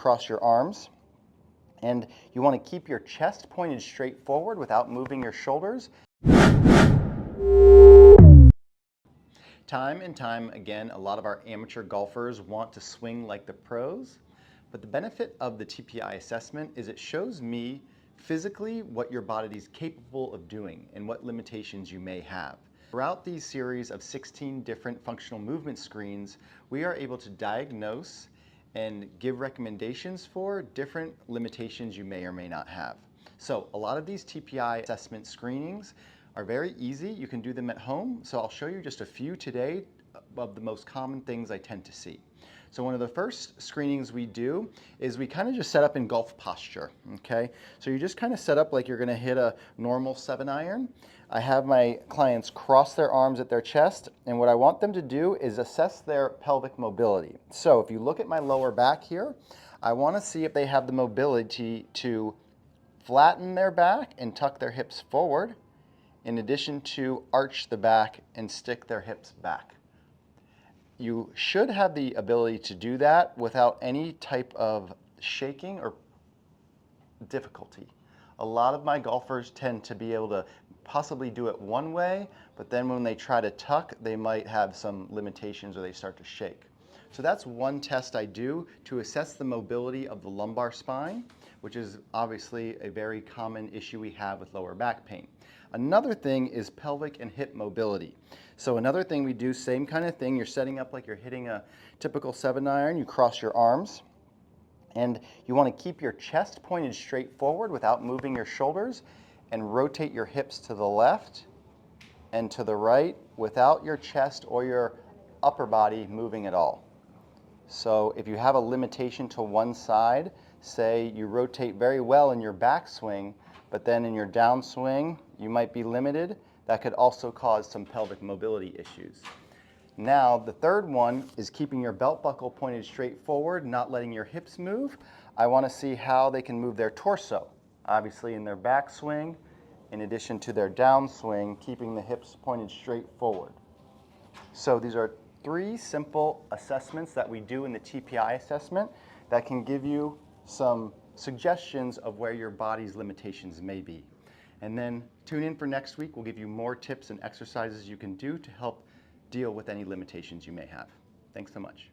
Cross your arms. And you want to keep your chest pointed straight forward without moving your shoulders. Time and time again, a lot of our amateur golfers want to swing like the pros, but the benefit of the TPI assessment is it shows me physically what your body is capable of doing and what limitations you may have. Throughout these series of 16 different functional movement screens, we are able to diagnose and give recommendations for different limitations you may or may not have. So a lot of these TPI assessment screenings are very easy. You can do them at home. So I'll show you just a few today of the most common things I tend to see. So one of the first screenings we do is we kind of just set up in golf posture, okay? So you just kind of set up like you're gonna hit a normal 7-iron. I have my clients cross their arms at their chest, and what I want them to do is assess their pelvic mobility. So if you look at my lower back here, I wanna see if they have the mobility to flatten their back and tuck their hips forward, in addition to arch the back and stick their hips back. You should have the ability to do that without any type of shaking or difficulty. A lot of my golfers tend to be able to possibly do it one way, but then when they try to tuck, they might have some limitations or they start to shake. So that's one test I do to assess the mobility of the lumbar spine, which is obviously a very common issue we have with lower back pain. Another thing is pelvic and hip mobility. So another thing we do, same kind of thing, you're setting up like you're hitting a typical 7-iron, you cross your arms, and you want to keep your chest pointed straight forward without moving your shoulders, and rotate your hips to the left and to the right without your chest or your upper body moving at all. So if you have a limitation to one side, say you rotate very well in your backswing, but then in your downswing, you might be limited. That could also cause some pelvic mobility issues. Now, the third one is keeping your belt buckle pointed straight forward, not letting your hips move. I want to see how they can move their torso. Obviously in their backswing, in addition to their downswing, keeping the hips pointed straight forward. So these are 3 simple assessments that we do in the TPI assessment that can give you some suggestions of where your body's limitations may be. And then tune in for next week. We'll give you more tips and exercises you can do to help deal with any limitations you may have. Thanks so much.